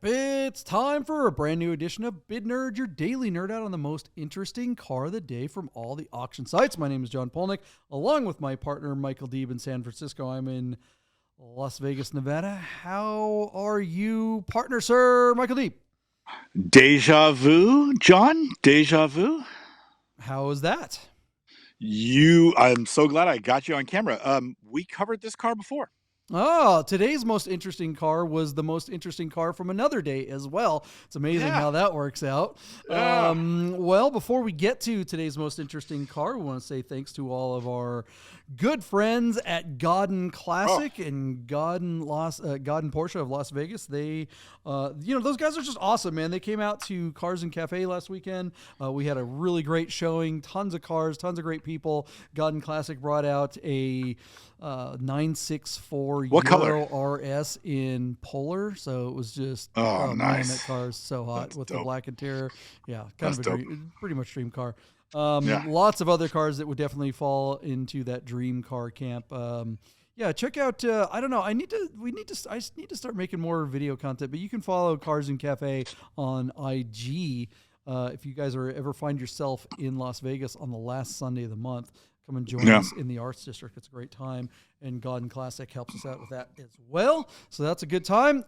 It's time for a brand new edition of Bid Nerd, your daily nerd out on the most interesting car of the day from all the auction sites. My name is John Polnik, along with my partner Michael Deeb in San Francisco. I'm in Las Vegas, Nevada. How are you, partner, sir, Michael Deeb? Deja vu, John? Deja vu? How is that? I'm so glad I got you on camera. We covered this car before. Oh, today's most interesting car was the most interesting car from another day as well. It's amazing Yeah. how that works out. Yeah. Well, before we get to today's most interesting car, we want to say thanks to all of our good friends at Godden Classic and Godden Porsche of Las Vegas. They, those guys are just awesome, man. They came out to Cars and Cafe last weekend. We had a really great showing, tons of cars, tons of great people. Godden Classic brought out a 964 What Euro color? RS in Polar, so it was just Oh, man, nice. that car is so hot. That's with dope. the black interior. Yeah, That's of a dope. pretty much dream car. Yeah. Lots of other cars that would definitely fall into that dream car camp. Yeah, check out. I don't know. I need to start making more video content. But you can follow Cars and Cafe on IG. If you guys ever find yourself in Las Vegas on the last Sunday of the month, come and join us in the Arts District. It's a great time, and Godden Classic helps us out with that as well. So that's a good time.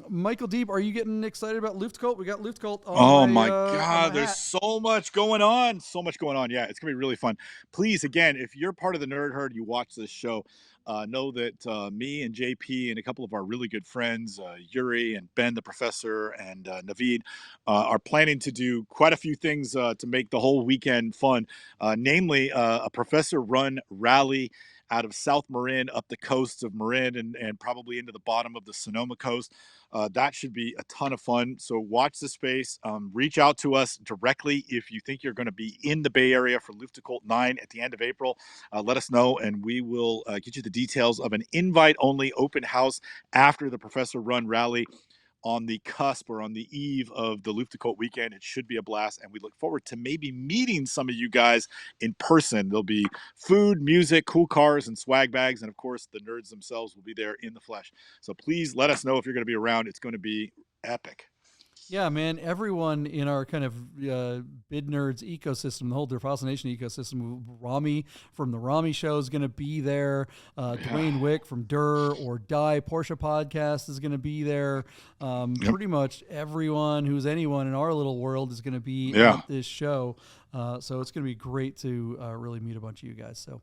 Michael Deeb, are you getting excited about Luftkult? We got Luftkult on Oh my my on my God, there's hat. so much going on. So much going on. Yeah, it's gonna be really fun. Please, again, if you're part of the Nerd Herd, you watch this show, know that me and JP and a couple of our really good friends, Yuri and Ben the Professor and Naveed, are planning to do quite a few things to make the whole weekend fun. Namely, a professor-run rally out of South Marin up the coast of Marin and probably into the bottom of the Sonoma coast. That should be a ton of fun. So watch the space. Reach out to us directly if you think you're going to be in the Bay Area for Luftkult 9 at the end of April. Let us know, and we will get you the details of an invite-only open house after the Professor Run rally on the cusp or on the eve of the Luftkult weekend. It should be a blast, and we look forward to maybe meeting some of you guys in person. There'll be food, music, cool cars, and swag bags, and of course, the nerds themselves will be there in the flesh. So please let us know if you're going to be around. It's going to be epic. Yeah, man. Everyone in our kind of Bid Nerds ecosystem, the whole Derfossil Nation ecosystem, Rami from the Rami Show is going to be there. Dwayne Wick from Dur or Die Porsche Podcast is going to be there. Pretty much everyone who's anyone in our little world is going to be at this show. So it's going to be great to really meet a bunch of you guys. So,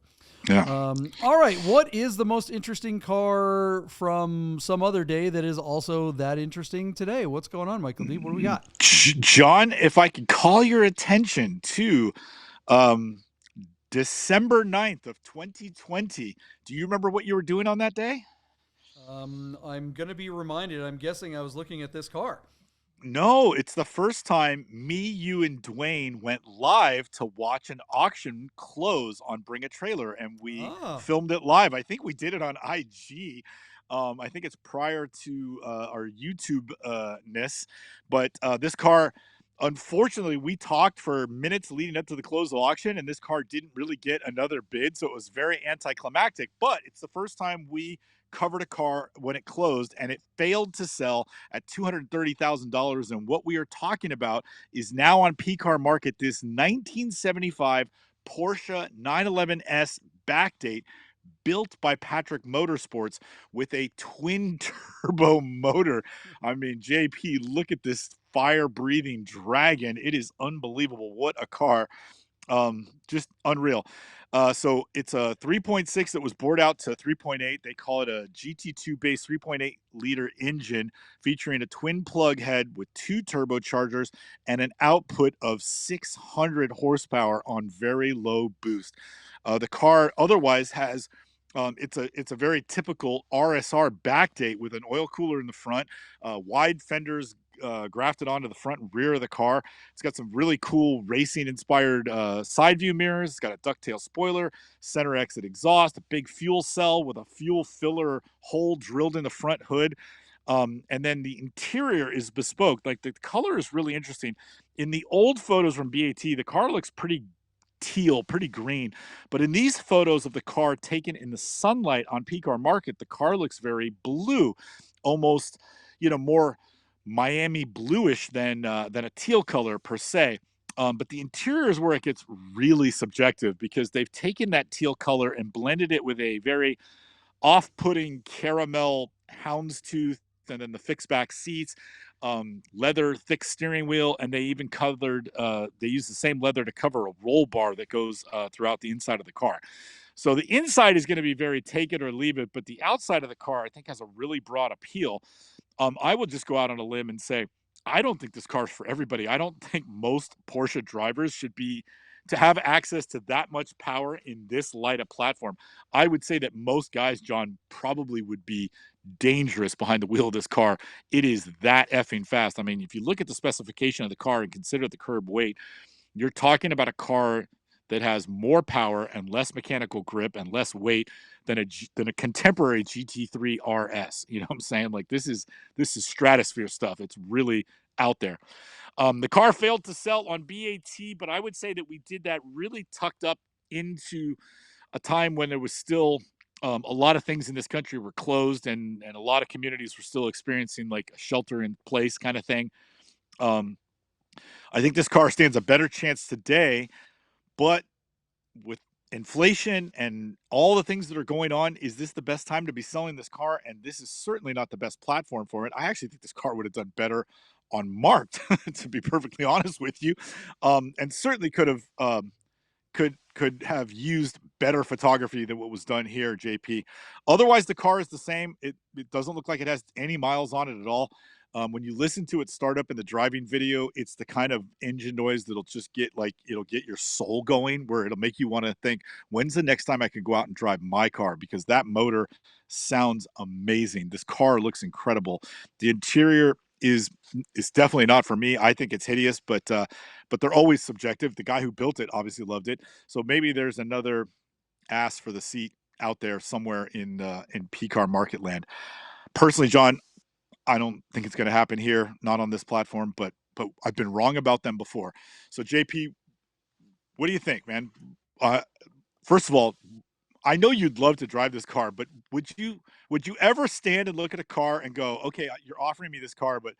all right. What is the most interesting car from some other day that is also that interesting today? What's going on, Michael D? What do we got? John, if I could call your attention to December 9th of 2020. Do you remember what you were doing on that day? I'm going to be reminded. I'm guessing I was looking at this car. No, it's the first time me, you, and Dwayne went live to watch an auction close on Bring a Trailer, and we filmed it live. I think we did it on IG. I think it's prior to our YouTube-ness, but this car, unfortunately, we talked for minutes leading up to the close of the auction, and this car didn't really get another bid, so it was very anticlimactic, but it's the first time we covered a car when it closed, and it failed to sell at $230,000. And what we are talking about is now on PCAR market, this 1975 Porsche 911S Back-Date built by Patrick Motorsports with a twin-turbo motor. I mean, JP, look at this fire-breathing dragon. It is unbelievable. What a car. Just unreal. So it's a 3.6 that was bored out to 3.8. They call it a GT2 base 3.8 liter engine featuring a twin plug head with 2 turbochargers and an output of 600 horsepower on very low boost. The car otherwise has it's a very typical RSR backdate with an oil cooler in the front, wide fenders grafted onto the front and rear of the car. It's got some really cool racing inspired side view mirrors. It's got a ducktail spoiler, center exit exhaust, a big fuel cell with a fuel filler hole drilled in the front hood. And then the interior is bespoke. Like the color is really interesting. In the old photos from BAT, the car looks pretty teal, pretty green. But in these photos of the car taken in the sunlight on PCAR Market, the car looks very blue, almost, more Miami bluish than a teal color per se. But the interior is where it gets really subjective because they've taken that teal color and blended it with a very off-putting caramel houndstooth, and then the fixed back seats, leather thick steering wheel, and they even covered. They use the same leather to cover a roll bar that goes throughout the inside of the car. So the inside is going to be very take it or leave it, but the outside of the car I think has a really broad appeal. I will just go out on a limb and say, I don't think this car is for everybody. I don't think most Porsche drivers should be to have access to that much power in this light of platform. I would say that most guys, John, probably would be dangerous behind the wheel of this car. It is that effing fast. I mean, if you look at the specification of the car and consider the curb weight, you're talking about a car that has more power and less mechanical grip and less weight than a contemporary GT3 RS. You know what I'm saying? Like this is stratosphere stuff. It's really out there. The car failed to sell on BAT, but I would say that we did that really tucked up into a time when there was still a lot of things in this country were closed and a lot of communities were still experiencing like a shelter in place kind of thing. I think this car stands a better chance today, but with inflation and all the things that are going on, is this the best time to be selling this car? And this is certainly not the best platform for it. I actually think this car would have done better on marked, to be perfectly honest with you, and certainly could have used better photography than what was done here, JP. Otherwise, the car is the same. It doesn't look like it has any miles on it at all. When you listen to it start up in the driving video, it's the kind of engine noise that'll just it'll get your soul going, where it'll make you want to think, when's the next time I can go out and drive my car? Because that motor sounds amazing. This car looks incredible. The interior is definitely not for me. I think it's hideous, but they're always subjective. The guy who built it obviously loved it. So maybe there's another ass for the seat out there somewhere in PCAR market land. Personally, John, I don't think it's going to happen here, not on this platform, but I've been wrong about them before. So JP, what do you think, man? First of all, I know you'd love to drive this car, but would you ever stand and look at a car and go, okay, you're offering me this car, but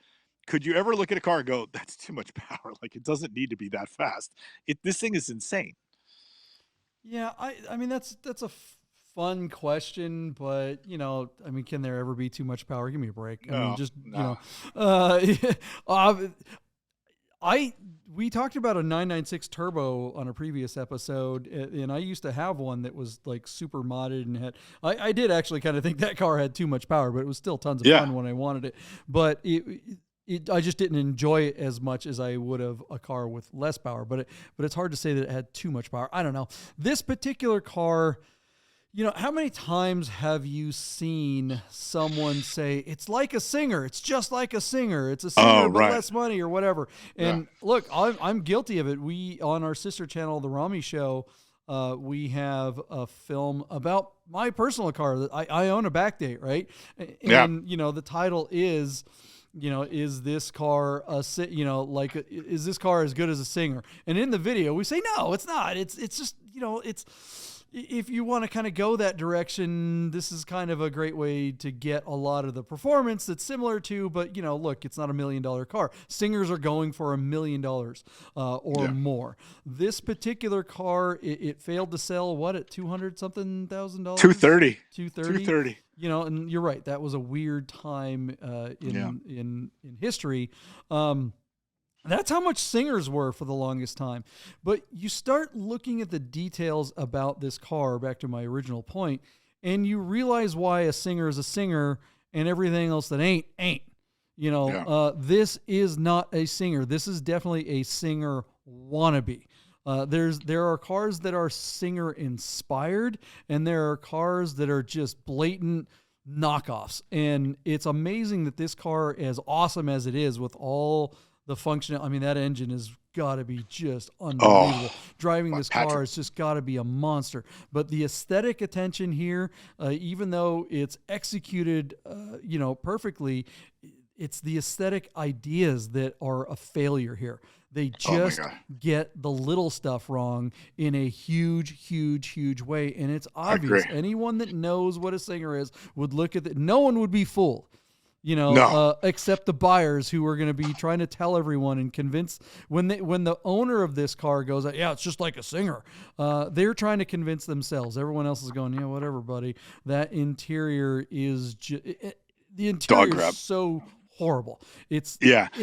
could you ever look at a car and go, that's too much power? Like it doesn't need to be that fast. This thing is insane. Yeah, I mean that's a fun question, but I mean, can there ever be too much power? Give me a break. No, I mean, just no. We talked about a 996 turbo on a previous episode, and I used to have one that was like super modded and had. I did actually kind of think that car had too much power, but it was still tons of fun when I wanted it. But I just didn't enjoy it as much as I would have a car with less power. But it's hard to say that it had too much power. I don't know. This particular car. How many times have you seen someone say, it's like a Singer, it's just like a Singer, it's a Singer, but less money or whatever. And look, I'm guilty of it. We, on our sister channel, The Rami Show, we have a film about my personal car that I own a Back-Date, right? And, the title is, is this car is this car as good as a Singer? And in the video we say, no, it's not. It's just, if you want to kind of go that direction, this is kind of a great way to get a lot of the performance that's similar to, but look, it's not $1 million car. Singers are going for $1 million or more. This particular car, it failed to sell at $200,000? $230. And you're right. That was a weird time in history. That's how much Singers were for the longest time. But you start looking at the details about this car, back to my original point, and you realize why a Singer is a Singer and everything else that ain't. This is not a Singer. This is definitely a Singer wannabe. There are cars that are Singer inspired, and there are cars that are just blatant knockoffs. And it's amazing that this car, as awesome as it is with all the function, I mean, that engine has got to be just unbelievable. Driving this car has just got to be a monster. But the aesthetic attention here, even though it's executed, perfectly, it's the aesthetic ideas that are a failure here. They just get the little stuff wrong in a huge, huge, huge way. And it's obvious. Anyone that knows what a Singer is would look at it. No one would be fooled. No. Except the buyers who are going to be trying to tell everyone and convince when the owner of this car goes, yeah, it's just like a Singer. They're trying to convince themselves. Everyone else is going, yeah, whatever, buddy. That interior is the interior is so horrible. It's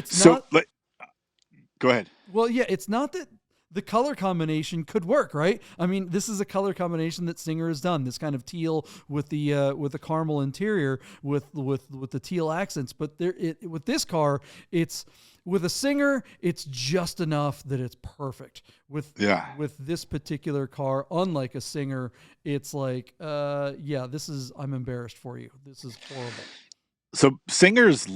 so not. Go ahead. Well, yeah, it's not that the color combination could work, right? I mean, this is a color combination that Singer has done. This kind of teal with the caramel interior with the teal accents. But with this car, it's with a Singer, it's just enough that it's perfect. With this particular car, unlike a Singer, it's like, I'm embarrassed for you. This is horrible. So Singer's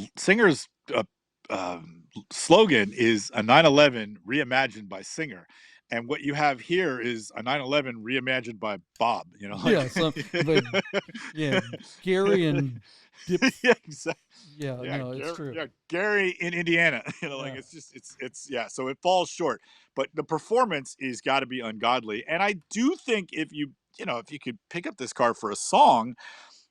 slogan is a 911 reimagined by Singer, and what you have here is a 911 reimagined by Bob. Gary and Dip. Yeah, exactly. It's true. Yeah, Gary in Indiana. So it falls short, but the performance is got to be ungodly. And I do think if you could pick up this car for a song,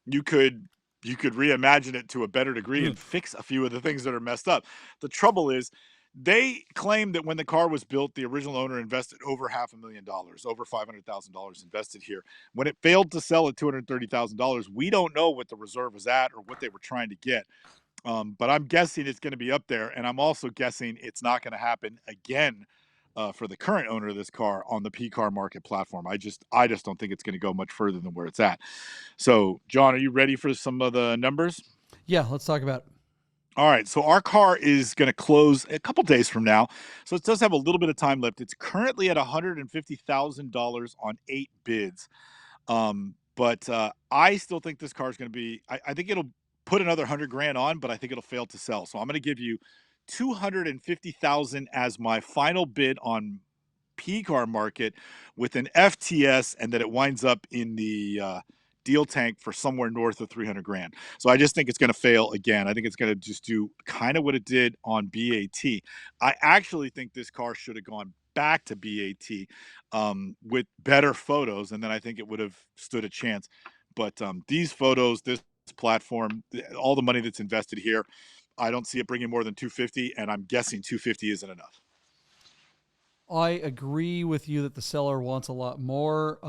you could reimagine it to a better degree and fix a few of the things that are messed up. The trouble is, they claim that when the car was built, the original owner invested over $500,000, over $500,000 invested here. When it failed to sell at $230,000, we don't know what the reserve was at or what they were trying to get. But I'm guessing it's going to be up there, and I'm also guessing it's not going to happen again for the current owner of this car on the PCAR market platform. I just don't think it's going to go much further than where it's at. So, John, are you ready for some of the numbers? Yeah, let's talk about it. All right, so our car is going to close a couple days from now, so it does have a little bit of time left. It's currently at $150,000 on 8 bids, but I still think this car is going to be. I think it'll put another $100,000 on, but I think it'll fail to sell. So I'm going to give you $250,000 as my final bid on PCAR market with an FTS, and that it winds up in the deal tank for somewhere north of $300,000. So I just think it's going to fail again. I think it's going to just do kind of what it did on BAT. I actually think this car should have gone back to BAT with better photos, and then I think it would have stood a chance. But these photos, this platform, all the money that's invested here, I don't see it bringing more than 250, and I'm guessing 250 isn't enough. I agree with you that the seller wants a lot more.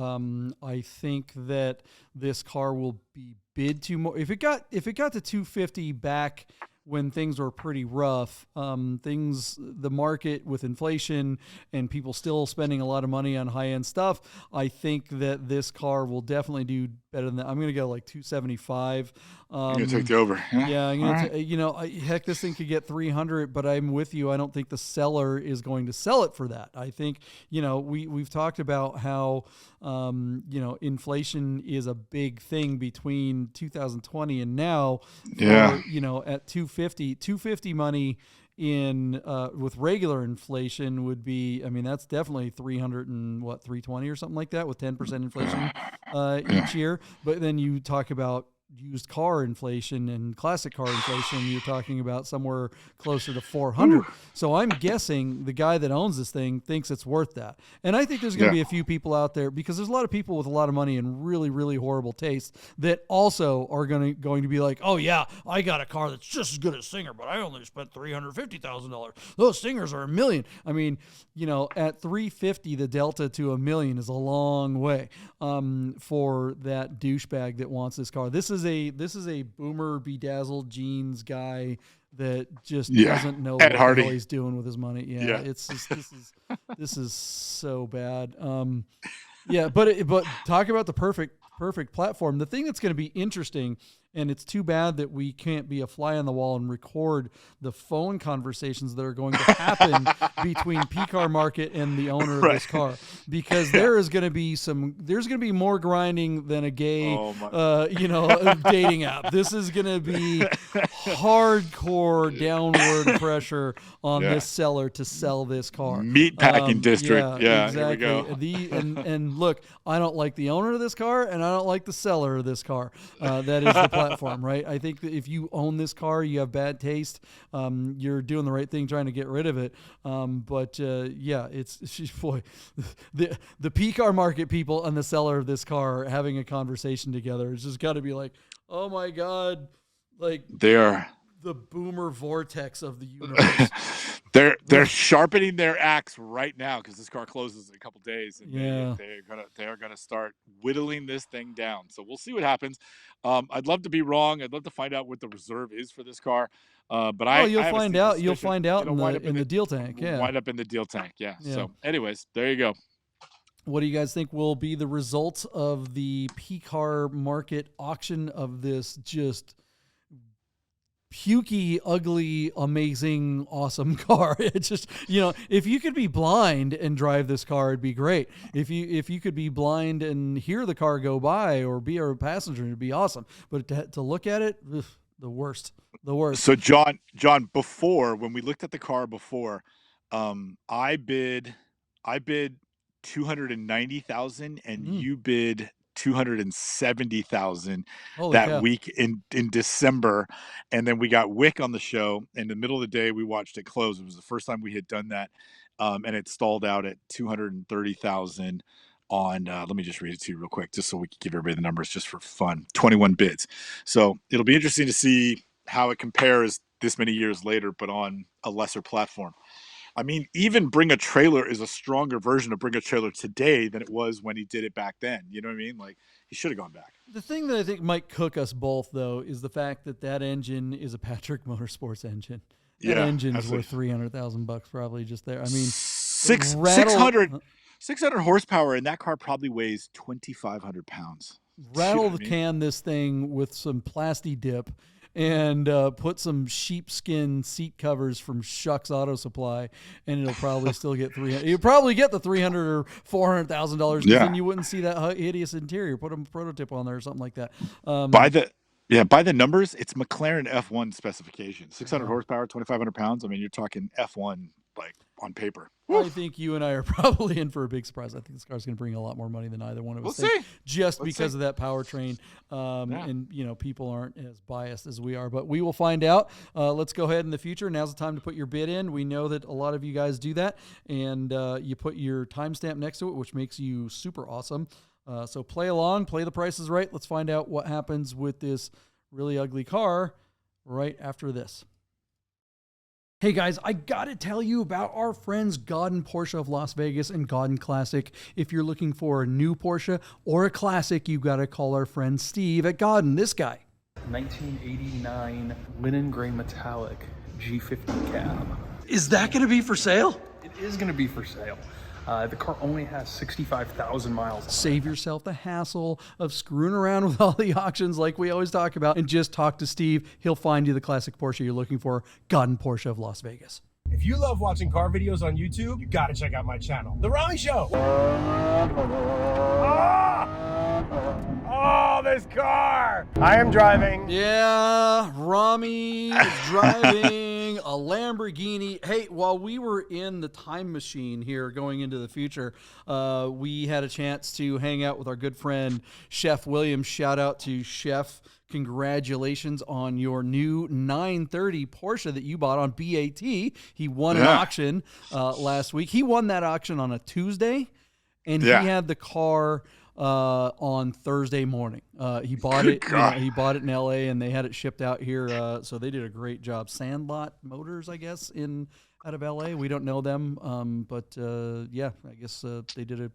I think that this car will be bid to more. If it got to 250 back when things were pretty rough, the market with inflation and people still spending a lot of money on high-end stuff, I think that this car will definitely do better than that. I'm going to go like 275. You're going to take the over. Yeah, I'm gonna heck, this thing could get 300, but I'm with you. I don't think the seller is going to sell it for that. I think, we've talked about how, inflation is a big thing between 2020 and now. Yeah. At 250 money in with regular inflation would be, that's definitely 320 or something like that with 10% inflation each year. But then you talk about used car inflation and classic car inflation, you're talking about somewhere closer to 400. So I'm guessing the guy that owns this thing thinks it's worth that. And I think there's going to be a few people out there, because there's a lot of people with a lot of money and really, really horrible taste that also are going to be like, oh yeah, I got a car that's just as good as Singer, but I only spent $350,000. Those Singers are $1 million. At 350, the delta to $1 million is a long way for that douchebag that wants this car. This is a boomer bedazzled jeans guy that just doesn't know what the hell he's doing with his money. It's just, this is so bad. But talk about the perfect platform. The thing that's going to be interesting, and it's too bad that we can't be a fly on the wall and record the phone conversations that are going to happen between PCAR Market and the owner of this car, because there's going to be more grinding than a gay, dating app. This is going to be hardcore downward pressure on this seller to sell this car. Meatpacking district. Yeah, exactly. Here we go. And look, I don't like the owner of this car, and I don't like the seller of this car. That is the platform, right? I think that if you own this car, you have bad taste. You're doing the right thing trying to get rid of it. It's boy, the PCAR Market people and the seller of this car having a conversation together. It's just got to be like, oh my God, Like they're the boomer vortex of the universe. they're sharpening their axe right now because this car closes in a couple days, and Yeah. they're gonna start whittling this thing down. So we'll see what happens. I'd love to be wrong. I'd love to find out what the reserve is for this car. But I You'll have a find sneaking out. You'll suspicion find out it'll wind up in the deal tank. Yeah. wind up in the deal tank. Yeah. Yeah. So, anyways, there you go. What do you guys think will be the results of the PCAR market auction of this just pukey, ugly, amazing, awesome car? It's just, if you could be blind and drive this car, it'd be great. If you could be blind and hear the car go by or be a passenger, it'd be awesome. But to look at it, the worst. So John, before, when we looked at the car before, I bid 290,000 and you bid 270,000 that week in December. And then we got Wick on the show. In the middle of the day, we watched it close. It was the first time we had done that. And it stalled out at 230,000 on, let me just read it to you real quick, just so we can give everybody the numbers just for fun. 21 bids. So it'll be interesting to see how it compares this many years later, but on a lesser platform. I mean, even Bring a Trailer is a stronger version of Bring a Trailer today than it was when he did it back then. You know what I mean? Like, he should have gone back. The thing that I think might cook us both, though, is the fact that engine is a Patrick Motorsports engine. That engine's worth $300,000 probably just there. I mean, 600 horsepower, and that car probably weighs 2,500 pounds. Can this thing with some plasti dip and put some sheepskin seat covers from Shucks Auto Supply, and it'll probably still get $300,000. You'll probably get the $300,000 or $400,000. Yeah. Then you wouldn't see that hideous interior. Put a prototype on there or something like that. By the numbers, it's McLaren F1 specification. 600 horsepower, 2,500 pounds. I mean, you're talking F1 like on paper. I think you and I are probably in for a big surprise. I think this car's going to bring a lot more money than either one of us think, just because of that powertrain. And people aren't as biased as we are, but we will find out. Let's go ahead in the future. Now's the time to put your bid in. We know that a lot of you guys do that, and you put your timestamp next to it, which makes you super awesome. So play along, play the prices right. Let's find out what happens with this really ugly car right after this. Hey guys, I gotta tell you about our friends Godden Porsche of Las Vegas and Godden Classic. If you're looking for a new Porsche or a classic, you gotta call our friend Steve at Godden, this guy. 1989 linen gray metallic G50 cab. Is that gonna be for sale? It is gonna be for sale. The car only has 65,000 miles. Save yourself the hassle of screwing around with all the auctions like we always talk about, and just talk to Steve. He'll find you the classic Porsche you're looking for. Godden Porsche of Las Vegas. If you love watching car videos on YouTube, you gotta check out my channel, The Rami Show. Oh, this car! I am driving. Yeah, Rami is driving a Lamborghini. Hey, while we were in the time machine here going into the future, we had a chance to hang out with our good friend, Chef Williams. Shout out to Chef. Congratulations on your new 930 Porsche that you bought on BAT. He won an auction last week. He won that auction on a Tuesday, and he had the car on Thursday morning. He bought it. He bought it in LA, and they had it shipped out here. So they did a great job. Sandlot Motors, I guess, out of LA. We don't know them, but I guess they did a.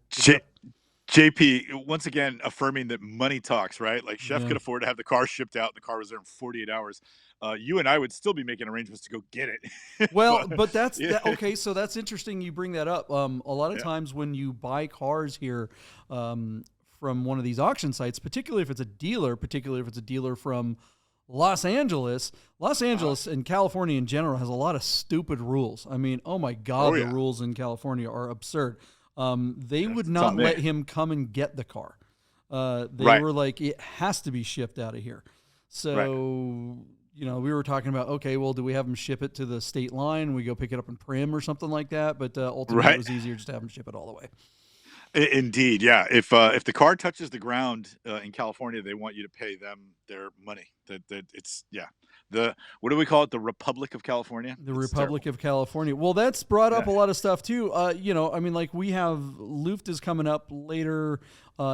JP, once again, affirming that money talks, right? Like, Chef could afford to have the car shipped out, and the car was there in 48 hours. You and I would still be making arrangements to go get it. Well, but that's okay. So that's interesting you bring that up. A lot of times when you buy cars here from one of these auction sites, particularly if it's a dealer from Los Angeles and California in general has a lot of stupid rules. I mean, oh my God, the rules in California are absurd. They would not let him come and get the car. They were like, it has to be shipped out of here. So, we were talking about, okay, well, do we have him ship it to the state line? We go pick it up in Prim or something like that. But ultimately, it was easier just to have him ship it all the way. Indeed, yeah. If the car touches the ground in California, they want you to pay them their money. That it's yeah. The what do we call it? The Republic of California. The It's Republic terrible. of California. Well, that's brought up Yeah. a lot of stuff too. I mean, like we have Luft is coming up later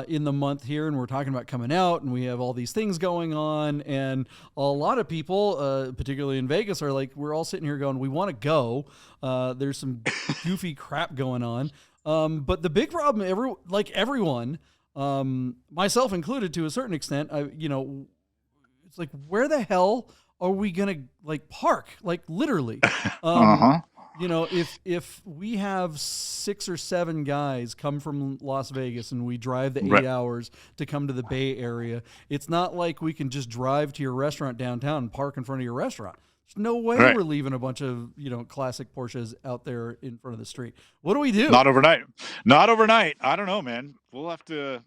in the month here, and we're talking about coming out, and we have all these things going on, and a lot of people, particularly in Vegas, are like, we're all sitting here going, we want to go. There's some goofy crap going on. But the big problem, everyone, myself included to a certain extent, it's like, where the hell are we gonna like park? Like literally, if we have 6 or 7 guys come from Las Vegas and we drive the 8 hours to come to the Bay Area, it's not like we can just drive to your restaurant downtown and park in front of your restaurant. There's no way we're leaving a bunch of, classic Porsches out there in front of the street. What do we do? Not overnight. Not overnight. I don't know, man. We'll have to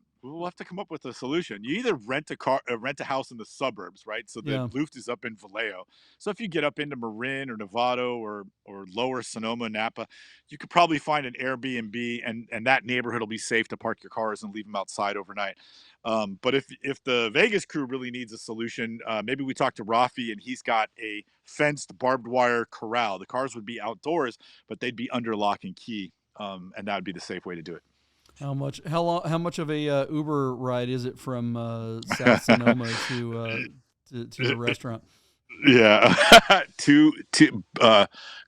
come up with a solution. You either rent a house in the suburbs, right? So the Luft is up in Vallejo. So if you get up into Marin or Novato or lower Sonoma, Napa, you could probably find an Airbnb, and that neighborhood will be safe to park your cars and leave them outside overnight. But if the Vegas crew really needs a solution, maybe we talk to Rafi, and he's got a fenced barbed wire corral. The cars would be outdoors, but they'd be under lock and key, and that would be the safe way to do it. How much of a Uber ride is it from South Sonoma to the restaurant? Yeah,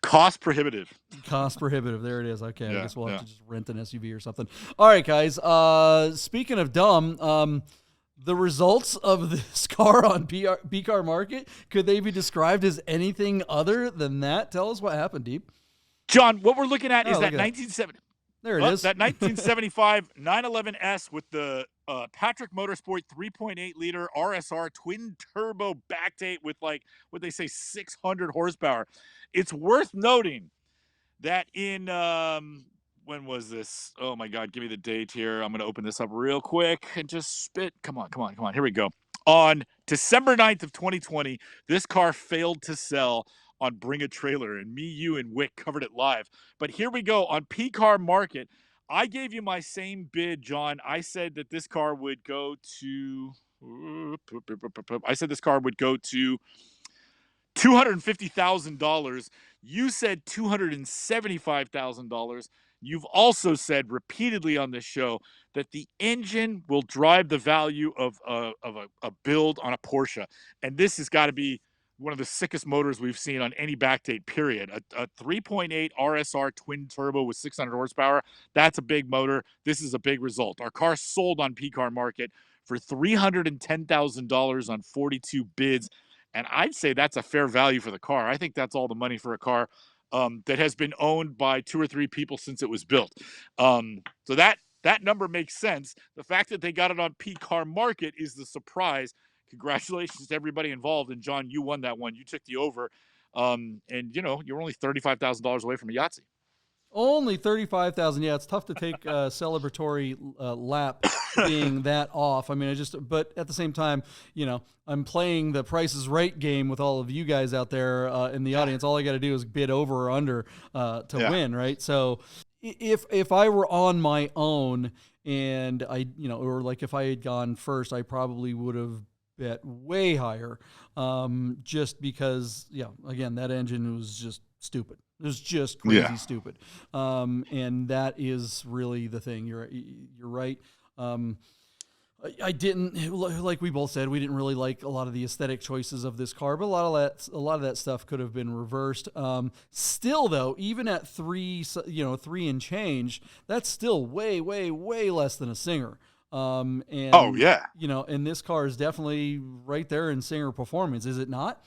cost prohibitive. Cost prohibitive. There it is. Okay, Yeah, I guess we'll have to just rent an SUV or something. All right, guys. Speaking of dumb, the results of this car on PCAR market, could they be described as anything other than that? Tell us what happened, Deeb. John, what we're looking at is that 1970. There it is. That 1975 911S with the Patrick Motorsport 3.8 liter RSR twin-turbo back-date with, like, what they say, 600 horsepower. It's worth noting that in when was this? Oh my God, give me the date here. I'm going to open this up real quick and just spit. Come on. Here we go. On December 9th of 2020, this car failed to sell on Bring a Trailer, and me, you, and Wick covered it live. But here we go on PCAR Market. I gave you my same bid, John. I said that this car would go to $250,000. You said $275,000. You've also said repeatedly on this show that the engine will drive the value of a build on a Porsche. And this has got to be one of the sickest motors we've seen on any backdate, period. A 3.8 RSR twin-turbo with 600 horsepower, that's a big motor. This is a big result. Our car sold on PCAR Market for $310,000 on 42 bids, and I'd say that's a fair value for the car. I think that's all the money for a car that has been owned by 2 or 3 people since it was built. So that number makes sense. The fact that they got it on PCAR Market is the surprise. Congratulations to everybody involved. And John, you won that one. You took the over. And you're only $35,000 away from a Yahtzee. Only $35,000. Yeah, it's tough to take a celebratory lap being that off. I mean, but at the same time, I'm playing the Price is Right game with all of you guys out there in the audience. All I got to do is bid over or under to win, right? So if I were on my own and or like if I had gone first, I probably would have bet way higher, just because, again, that engine was just stupid. It was just crazy stupid. And that is really the thing. You're right. I didn't, like we both said, we didn't really like a lot of the aesthetic choices of this car, but a lot of that stuff could have been reversed. Still though, even at 3 and change, that's still way, way, way less than a Singer. And this car is definitely right there in Singer performance, is it not?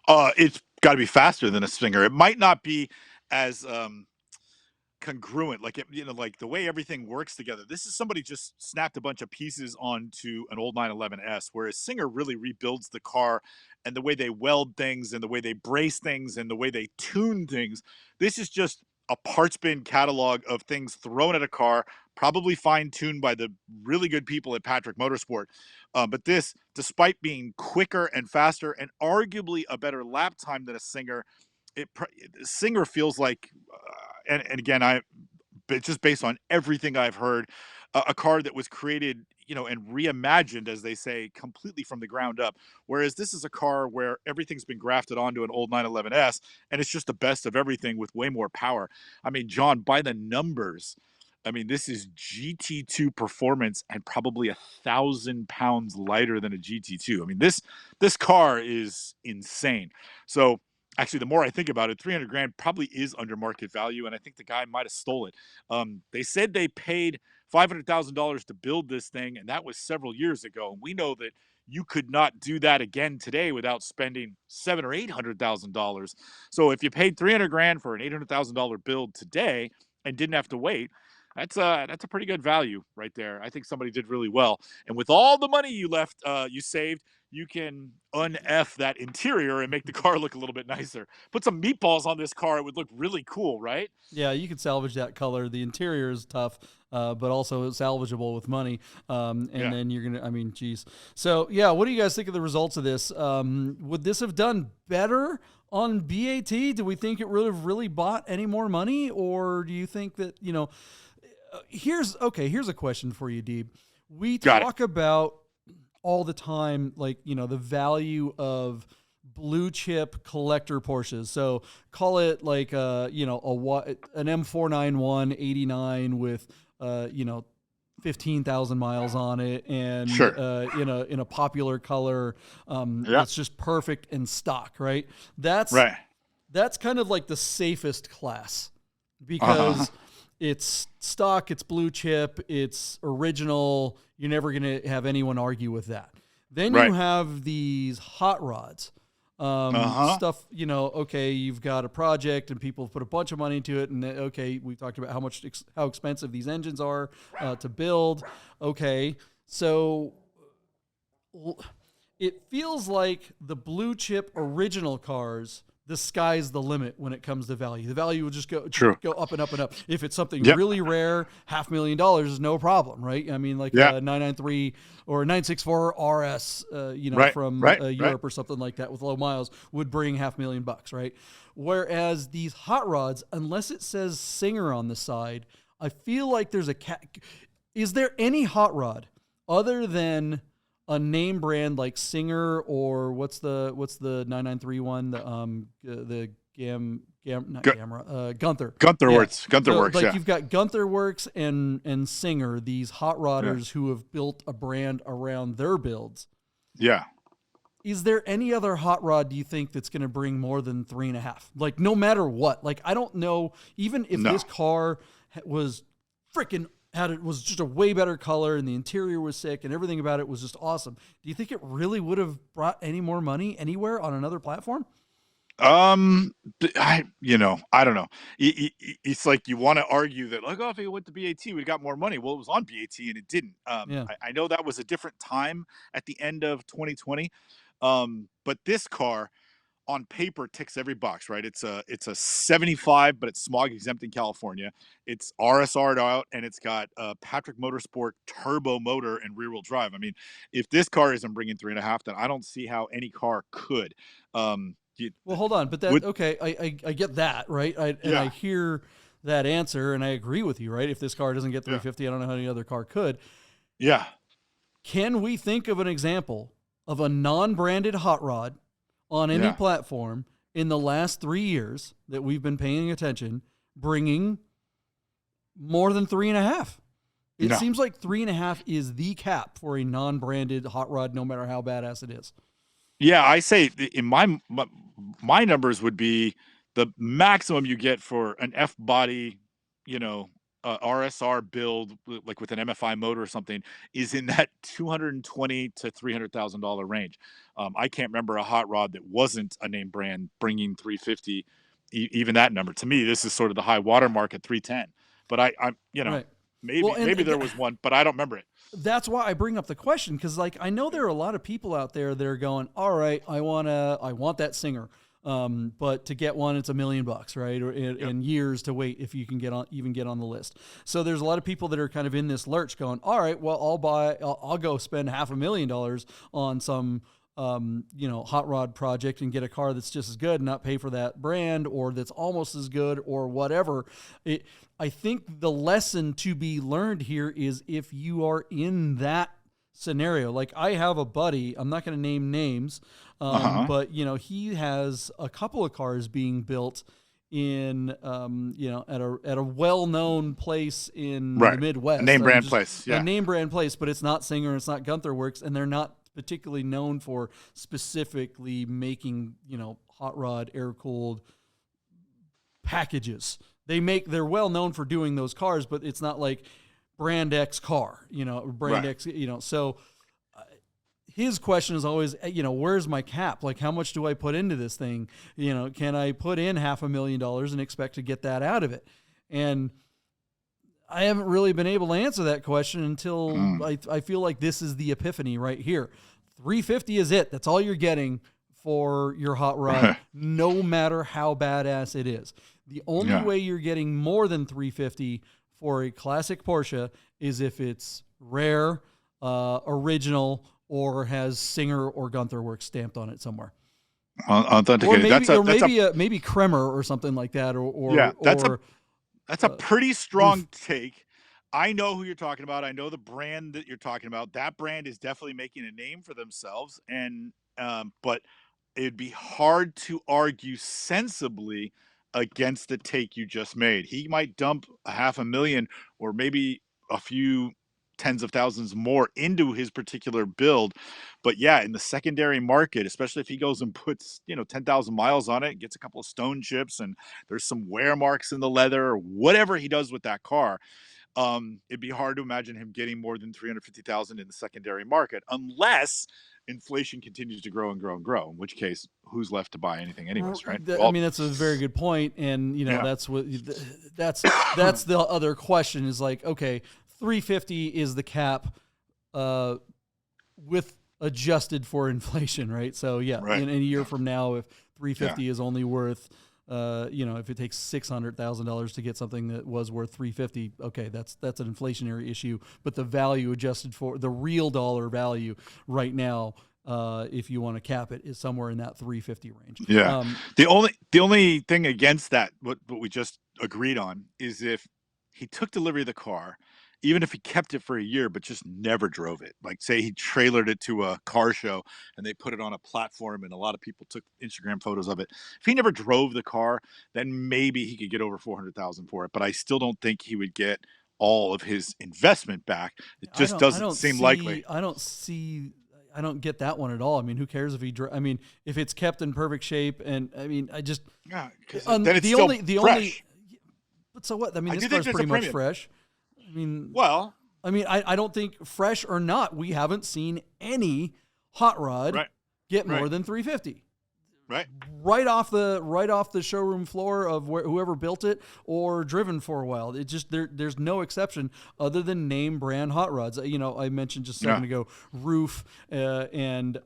It's got to be faster than a Singer. It might not be as congruent, like the way everything works together. This is somebody just snapped a bunch of pieces onto an old 911S, whereas Singer really rebuilds the car and the way they weld things and the way they brace things and the way they tune things. This is just a parts bin catalog of things thrown at a car, probably fine-tuned by the really good people at Patrick Motorsport. But this, despite being quicker and faster and arguably a better lap time than a Singer, Singer feels like, and again, just based on everything I've heard, a car that was created, and reimagined, as they say, completely from the ground up. Whereas this is a car where everything's been grafted onto an old 911S, and it's just the best of everything with way more power. I mean, John, by the numbers, I mean, this is GT2 performance and probably 1,000 pounds lighter than a GT2. I mean, this car is insane. So actually, the more I think about it, 300 grand probably is under market value, and I think the guy might have stole it. They said they paid $500,000 to build this thing, and that was several years ago. And we know that you could not do that again today without spending $700,000 or $800,000. So if you paid 300 grand for an $800,000 build today and didn't have to wait, that's a pretty good value right there. I think somebody did really well. And with all the money you saved, you can un-F that interior and make the car look a little bit nicer. Put some meatballs on this car, it would look really cool, right? Yeah, you could salvage that color. The interior is tough, but also salvageable with money. Then you're going to, I mean, geez. So, yeah, what do you guys think of the results of this? Would this have done better on BAT? Do we think it would have really bought any more money? Or do you think that, here's a question for you, Deeb. We talk about all the time, like, the value of blue chip collector Porsches. So call it like, an M491 89 with, 15,000 miles on it, and sure. In a popular color, that's just perfect and stock, right? That's kind of like the safest class because it's stock, it's blue chip, it's original. You're never going to have anyone argue with that. Then you have these hot rods. Stuff, you've got a project and people have put a bunch of money into it, and we talked about how expensive these engines are to build. Okay, so it feels like the blue chip original cars, the sky's the limit when it comes to value. The value will just go up and up and up. If it's something really rare, $500,000 is no problem, right? I mean, like a 993 or 964 RS, from Europe or something like that with low miles would bring $500,000, right? Whereas these hot rods, unless it says Singer on the side, I feel like there's is there any hot rod other than a name brand like Singer, or what's the 993 one? Gunther. Gunther Works. Gunther Works. Like you've got Gunther Works and Singer, these hot rodders who have built a brand around their builds. Yeah. Is there any other hot rod, do you think, that's going to bring more than 3.5? Like, no matter what. Like, I don't know. Even if this car was was just a way better color and the interior was sick and everything about it was just awesome, do you think it really would have brought any more money anywhere on another platform? I don't know. It's like you want to argue that, like, if it went to BAT, we got more money. Well, it was on BAT and it didn't. I know that was a different time at the end of 2020. But this car on paper ticks every box, right? It's a 75, but it's smog exempt in California. It's RSR'd out, and it's got a Patrick Motorsport turbo motor and rear wheel drive. I mean, if this car isn't bringing 3.5, then I don't see how any car could. Well, hold on, but I get that, right? I hear that answer, and I agree with you, right? If this car doesn't get 350, I don't know how any other car could. Yeah. Can we think of an example of a non-branded hot rod on any platform in the last 3 years that we've been paying attention, bringing more than 3.5? It seems like 3.5 is the cap for a non-branded hot rod, no matter how badass it is. Yeah, I say in my numbers would be the maximum you get for an F body, RSR build, like with an MFI motor or something, is in that $220,000 to $300,000 range. I can't remember a hot rod that wasn't a name brand bringing 350, even that number. To me, this is sort of the high watermark at 310. But maybe there was one, but I don't remember it. That's why I bring up the question, because I know there are a lot of people out there that are going, all right, I want that Singer. But to get one, it's $1 million, right? And years to wait if you can get on the list. So there's a lot of people that are kind of in this lurch going, all right, well, I'll go spend $500,000 on some hot rod project and get a car that's just as good and not pay for that brand, or that's almost as good, or whatever. I think the lesson to be learned here is if you are in that scenario, like I have a buddy, I'm not going to name names, but he has a couple of cars being built in, at a well-known place in the Midwest, a name brand place, a name brand place, but it's not Singer, it's not Gunther Works, and they're not particularly known for specifically making, hot rod air-cooled packages. They're well known for doing those cars, but it's not like brand X car, brand X, so his question is always, where's my cap? Like, how much do I put into this thing? Can I put in $500,000 and expect to get that out of it? And I haven't really been able to answer that question until I feel like this is the epiphany right here. 350 is it. That's all you're getting for your hot rod, no matter how badass it is. The only way you're getting more than 350 for a classic Porsche is if it's rare, original, or has Singer or Gunther Works stamped on it somewhere. Authenticated. Or maybe Kremer or something like that. That's a pretty strong take. I know who you're talking about. I know the brand that you're talking about. That brand is definitely making a name for themselves, and but it'd be hard to argue sensibly against the take you just made. He might dump $500,000 or maybe a few tens of thousands more into his particular build, but in the secondary market, especially if he goes and puts 10,000 miles on it, gets a couple of stone chips, and there's some wear marks in the leather or whatever he does with that car, it'd be hard to imagine him getting more than 350,000 in the secondary market unless inflation continues to grow and grow and grow, in which case who's left to buy anything anyways, right? That's a very good point, and that's the other question is like, okay, 350 is the cap with adjusted for inflation, right? So in a year from now, if 350 is only worth if it takes $600,000 to get something that was worth 350, okay, that's an inflationary issue. But the value adjusted for the real dollar value right now, if you want to cap it, is somewhere in that 350 range. Yeah. The only thing against that, what we just agreed on, is if he took delivery of the car, even if he kept it for a year, but just never drove it. Like, say he trailered it to a car show and they put it on a platform and a lot of people took Instagram photos of it. If he never drove the car, then maybe he could get over 400,000 for it. But I still don't think he would get all of his investment back. It just doesn't seem likely. I don't get that one at all. I mean, who cares if if it's kept in perfect shape? And then it's still fresh. But so what? I mean, this car's pretty much fresh. I don't think, fresh or not, we haven't seen any hot rod get more than 350. Right off the showroom floor of whoever built it or driven for a while. It just there's no exception other than name brand hot rods. I mentioned just a second ago Roof and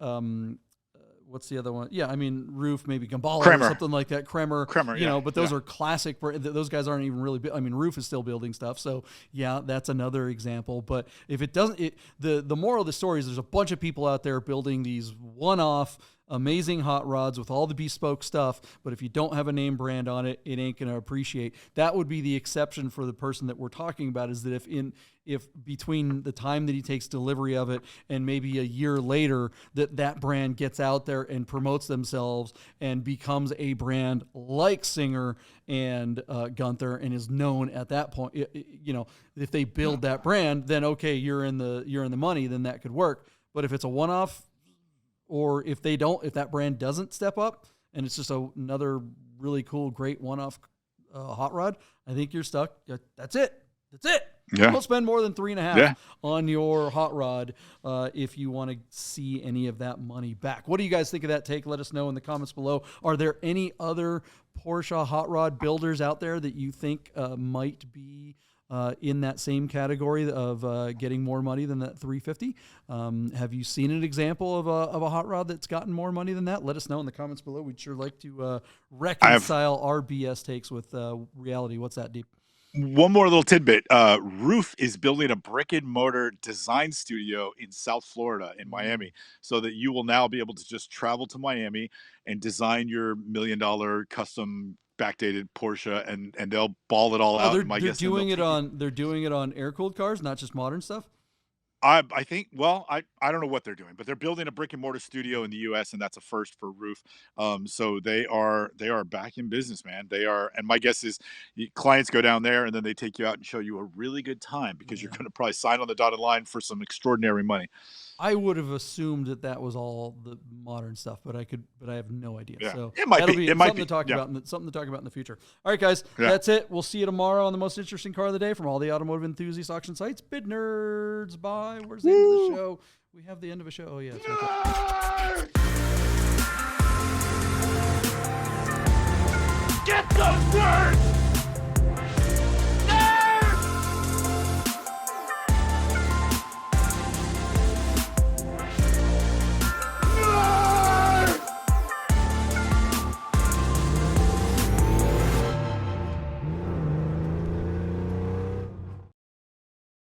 what's the other one? Roof, maybe Gambala or something like that. Kremer, but those are classic. Those guys aren't even really. Roof is still building stuff, so that's another example. But if it doesn't, the moral of the story is there's a bunch of people out there building these one-off amazing hot rods with all the bespoke stuff, but if you don't have a name brand on it, it ain't going to appreciate. That would be the exception for the person that we're talking about, is that if between the time that he takes delivery of it and maybe a year later that brand gets out there and promotes themselves and becomes a brand like Singer and Gunther and is known at that point, if they build that brand, then okay, you're in the money, then that could work. But if it's a one-off, or if that brand doesn't step up and it's just another really cool, great one-off hot rod, I think you're stuck. That's it. Yeah. Don't spend more than 3.5 on your hot rod if you want to see any of that money back. What do you guys think of that take? Let us know in the comments below. Are there any other Porsche hot rod builders out there that you think might be in that same category of getting more money than that 350? Have you seen an example of a hot rod that's gotten more money than that? Let us know in the comments below. We'd sure like to reconcile our BS takes with reality. What's that, Deep? One more little tidbit. Roof is building a brick and mortar design studio in South Florida, in Miami, so that you will now be able to just travel to Miami and design your $1 million custom backdated Porsche, and they'll ball it all out. They're doing it on air cooled cars, not just modern stuff. I think, well, I don't know what they're doing, but they're building a brick and mortar studio in the US, and that's a first for Roof. So they are back in business, man. They are, and my guess is clients go down there and then they take you out and show you a really good time because you're going to probably sign on the dotted line for some extraordinary money. I would have assumed that was all the modern stuff, but I have no idea. Yeah. So it might be something to talk about in the future. All right, guys, that's it. We'll see you tomorrow on the most interesting car of the day from all the automotive enthusiast auction sites. Bid Nerds. Bye. Where's the end of the show? We have the end of a show. Oh yeah, it's right there. Get those nerds!